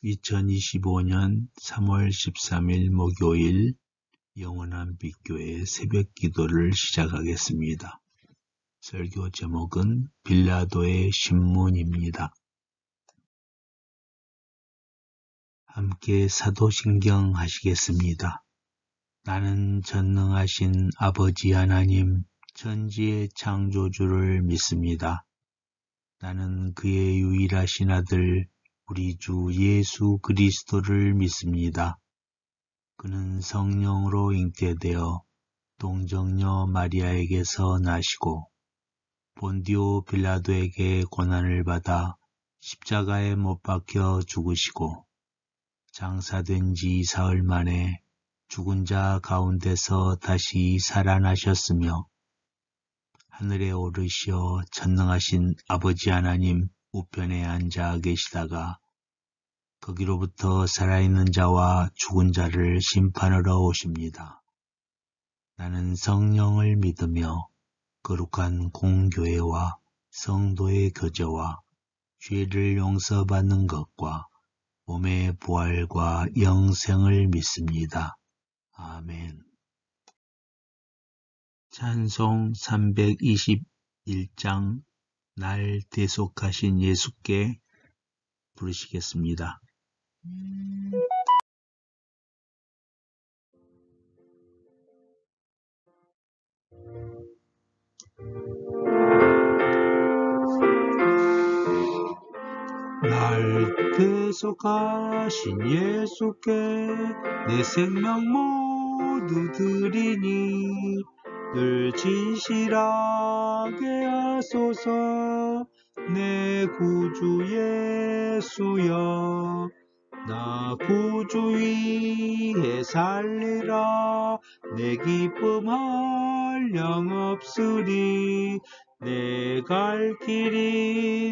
2025년 3월 13일 목요일 영원한 빛교회 새벽 기도를 시작하겠습니다. 설교 제목은 빌라도의 신문입니다. 함께 사도신경 하시겠습니다. 나는 전능하신 아버지 하나님, 천지의 창조주를 믿습니다. 나는 그의 유일하신 아들 우리 주 예수 그리스도를 믿습니다. 그는 성령으로 잉태되어 동정녀 마리아에게서 나시고 본디오 빌라도에게 고난을 받아 십자가에 못 박혀 죽으시고 장사된 지 사흘 만에 죽은 자 가운데서 다시 살아나셨으며 하늘에 오르시어 전능하신 아버지 하나님 우편에 앉아 계시다가 거기로부터 살아있는 자와 죽은 자를 심판하러 오십니다. 나는 성령을 믿으며 거룩한 공교회와 성도의 교제와 죄를 용서받는 것과 몸의 부활과 영생을 믿습니다. 아멘. 찬송 321장 날 대속하신 예수께 부르시겠습니다. 날 대속하신 예수께 내 생명 모두 드리니 늘 진실하게 하소서. 내 구주 예수여, 나 구주 위에 살리라. 내 기쁨 한량없으리. 내 갈 길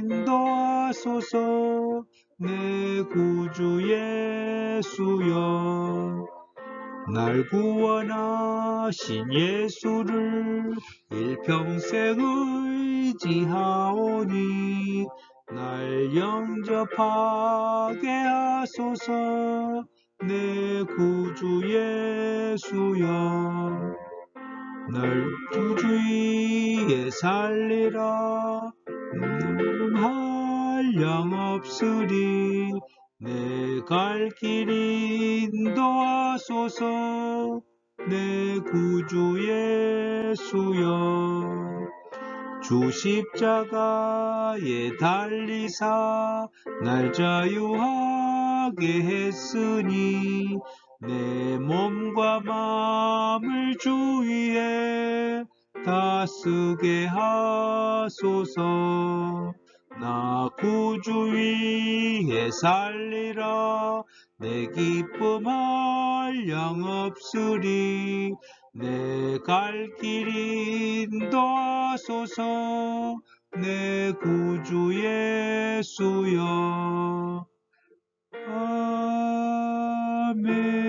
인도하소서. 내 구주 예수여, 날 구원하신 예수를 일평생 의지하오니 날 영접하게 하소서. 내 구주 예수여, 날 구주 위에 살리라. 한량없으리. 내 갈 길 인도하소서. 내 구주 예수여, 주 십자가에 달리사 날 자유하게 했으니 내 몸과 마음을 주 위에 다 쓰게 하소서. 나 구주 위에 살리라. 내 기쁨 한량없으리. 내 갈 길 인도하소서. 내 구주 예수여. 아멘.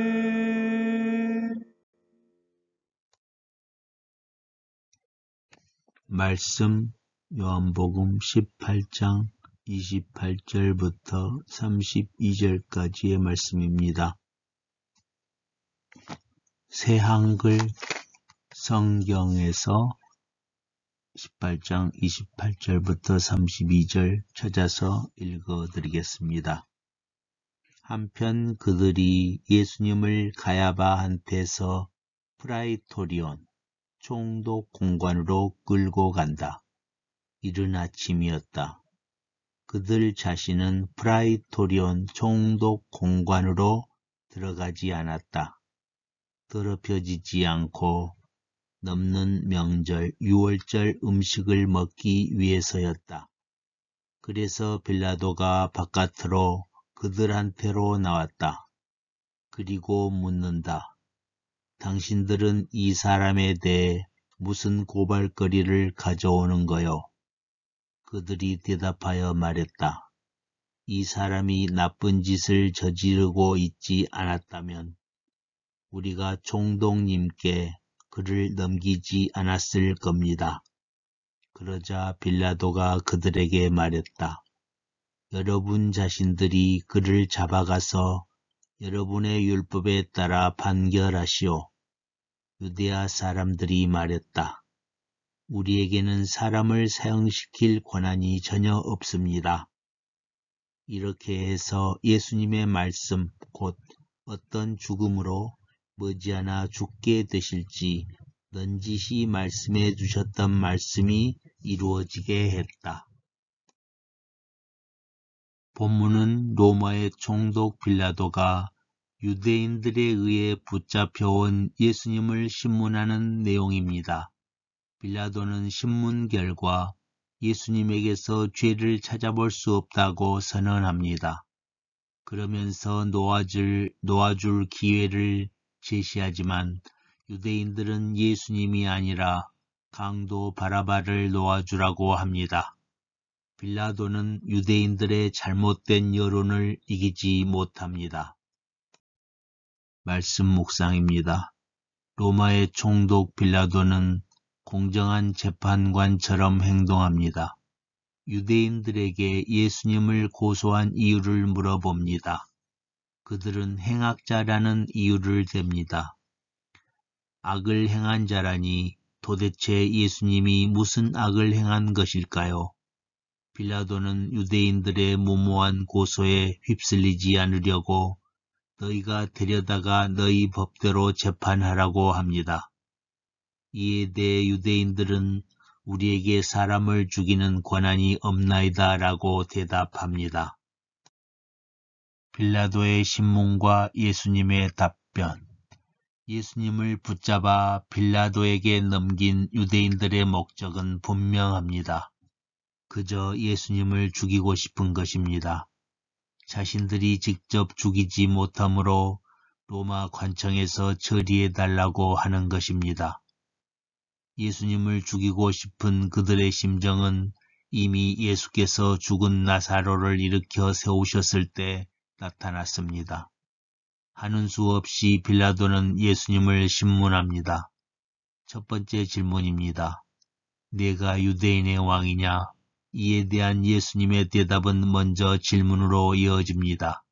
말씀 요한복음 18장 28절부터 32절까지의 말씀입니다. 새 한글 성경에서 18장 28절부터 32절 찾아서 읽어드리겠습니다. 한편 그들이 예수님을 가야바한테서 프라이토리온 총독 공관으로 끌고 간다. 이른 아침이었다. 그들 자신은 프라이토리온 총독 공관으로 들어가지 않았다. 더럽혀지지 않고 넘는 명절 6월절 음식을 먹기 위해서였다. 그래서 빌라도가 바깥으로 그들한테로 나왔다. 그리고 묻는다. 당신들은 이 사람에 대해 무슨 고발거리를 가져오는 거요? 그들이 대답하여 말했다. 이 사람이 나쁜 짓을 저지르고 있지 않았다면 우리가 총독님께 그를 넘기지 않았을 겁니다. 그러자 빌라도가 그들에게 말했다. 여러분 자신들이 그를 잡아가서 여러분의 율법에 따라 판결하시오. 유대아 사람들이 말했다. 우리에게는 사람을 사형시킬 권한이 전혀 없습니다. 이렇게 해서 예수님의 말씀, 곧 어떤 죽음으로 머지않아 죽게 되실지 넌지시 말씀해 주셨던 말씀이 이루어지게 했다. 본문은 로마의 총독 빌라도가 유대인들에 의해 붙잡혀온 예수님을 신문하는 내용입니다. 빌라도는 신문 결과 예수님에게서 죄를 찾아볼 수 없다고 선언합니다. 그러면서 놓아줄 기회를 제시하지만 유대인들은 예수님이 아니라 강도 바라바를 놓아주라고 합니다. 빌라도는 유대인들의 잘못된 여론을 이기지 못합니다. 말씀 묵상입니다. 로마의 총독 빌라도는 공정한 재판관처럼 행동합니다. 유대인들에게 예수님을 고소한 이유를 물어봅니다. 그들은 행악자라는 이유를 댑니다. 악을 행한 자라니 도대체 예수님이 무슨 악을 행한 것일까요? 빌라도는 유대인들의 무모한 고소에 휩쓸리지 않으려고 너희가 데려다가 너희 법대로 재판하라고 합니다. 이에 대해 유대인들은 우리에게 사람을 죽이는 권한이 없나이다 라고 대답합니다. 빌라도의 신문과 예수님의 답변. 예수님을 붙잡아 빌라도에게 넘긴 유대인들의 목적은 분명합니다. 그저 예수님을 죽이고 싶은 것입니다. 자신들이 직접 죽이지 못하므로 로마 관청에서 처리해달라고 하는 것입니다. 예수님을 죽이고 싶은 그들의 심정은 이미 예수께서 죽은 나사로를 일으켜 세우셨을 때 나타났습니다. 하는 수 없이 빌라도는 예수님을 신문합니다. 첫 번째 질문입니다. 내가 유대인의 왕이냐? 이에 대한 예수님의 대답은 먼저 질문으로 이어집니다.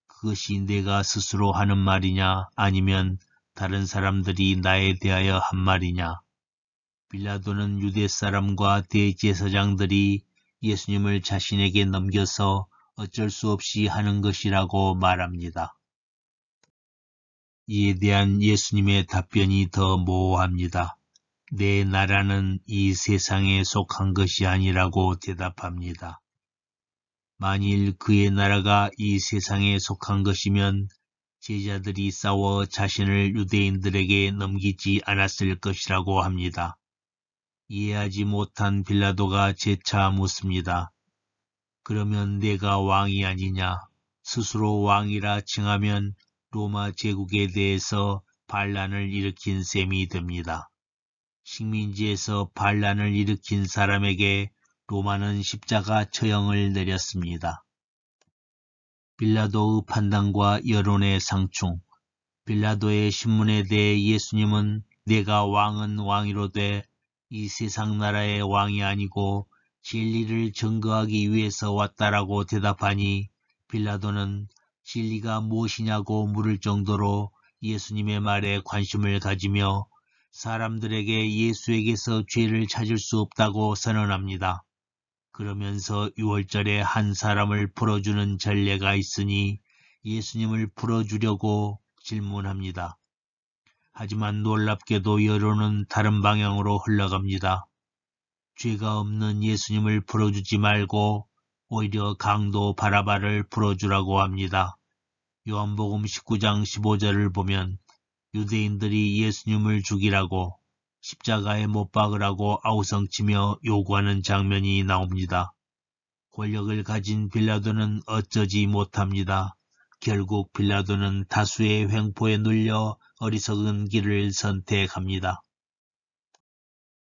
그것이 내가 스스로 하는 말이냐? 아니면 다른 사람들이 나에 대하여 한 말이냐? 빌라도는 유대 사람과 대제사장들이 예수님을 자신에게 넘겨서 어쩔 수 없이 하는 것이라고 말합니다. 이에 대한 예수님의 답변이 더 모호합니다. 내 나라는 이 세상에 속한 것이 아니라고 대답합니다. 만일 그의 나라가 이 세상에 속한 것이면 제자들이 싸워 자신을 유대인들에게 넘기지 않았을 것이라고 합니다. 이해하지 못한 빌라도가 재차 묻습니다. 그러면 내가 왕이 아니냐? 스스로 왕이라 칭하면 로마 제국에 대해서 반란을 일으킨 셈이 됩니다. 식민지에서 반란을 일으킨 사람에게 로마는 십자가 처형을 내렸습니다. 빌라도의 판단과 여론의 상충. 빌라도의 신문에 대해 예수님은 내가 왕은 왕이로되 이 세상 나라의 왕이 아니고 진리를 증거하기 위해서 왔다라고 대답하니 빌라도는 진리가 무엇이냐고 물을 정도로 예수님의 말에 관심을 가지며 사람들에게 예수에게서 죄를 찾을 수 없다고 선언합니다. 그러면서 6월절에 한 사람을 풀어주는 전례가 있으니 예수님을 풀어주려고 질문합니다. 하지만 놀랍게도 여론은 다른 방향으로 흘러갑니다. 죄가 없는 예수님을 풀어주지 말고 오히려 강도 바라바를 풀어주라고 합니다. 요한복음 19장 15절을 보면 유대인들이 예수님을 죽이라고 십자가에 못 박으라고 아우성치며 요구하는 장면이 나옵니다. 권력을 가진 빌라도는 어쩌지 못합니다. 결국 빌라도는 다수의 횡포에 눌려 어리석은 길을 선택합니다.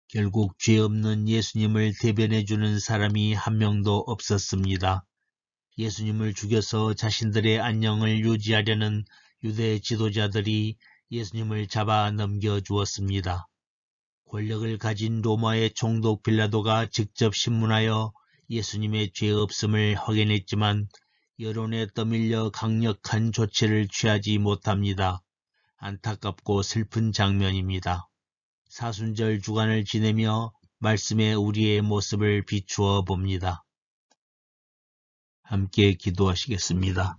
결국 죄 없는 예수님을 대변해주는 사람이 한 명도 없었습니다. 예수님을 죽여서 자신들의 안녕을 유지하려는 유대 지도자들이 예수님을 잡아 넘겨주었습니다. 권력을 가진 로마의 총독 빌라도가 직접 신문하여 예수님의 죄 없음을 확인했지만 여론에 떠밀려 강력한 조치를 취하지 못합니다. 안타깝고 슬픈 장면입니다. 사순절 주간을 지내며 말씀에 우리의 모습을 비추어 봅니다. 함께 기도하시겠습니다.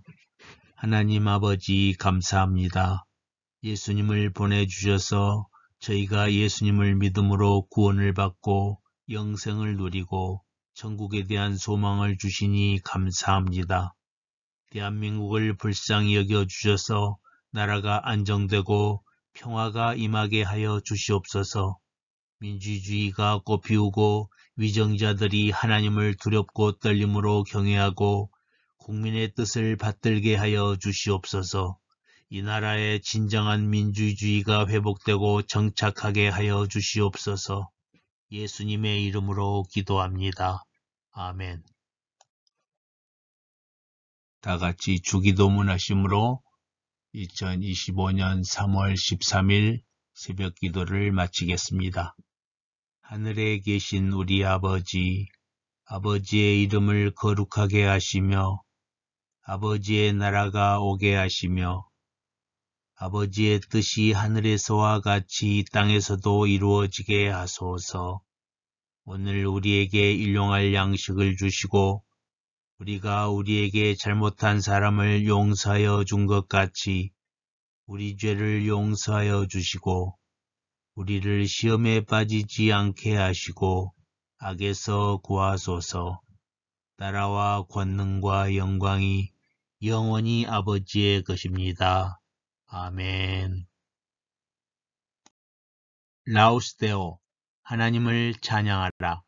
하나님 아버지 감사합니다. 예수님을 보내주셔서 저희가 예수님을 믿음으로 구원을 받고 영생을 누리고 천국에 대한 소망을 주시니 감사합니다. 대한민국을 불쌍히 여겨주셔서 나라가 안정되고 평화가 임하게 하여 주시옵소서. 민주주의가 꽃피우고 위정자들이 하나님을 두렵고 떨림으로 경외하고 국민의 뜻을 받들게 하여 주시옵소서. 이 나라의 진정한 민주주의가 회복되고 정착하게 하여 주시옵소서. 예수님의 이름으로 기도합니다. 아멘. 다같이 주기도문 하심으로 2025년 3월 13일 새벽 기도를 마치겠습니다. 하늘에 계신 우리 아버지, 아버지의 이름을 거룩하게 하시며 아버지의 나라가 오게 하시며 아버지의 뜻이 하늘에서와 같이 땅에서도 이루어지게 하소서. 오늘 우리에게 일용할 양식을 주시고 우리가 우리에게 잘못한 사람을 용서하여 준 것 같이 우리 죄를 용서하여 주시고 우리를 시험에 빠지지 않게 하시고 악에서 구하소서. 나라와 권능과 영광이 영원히 아버지의 것입니다. 아멘. 라우스데오, 하나님을 찬양하라.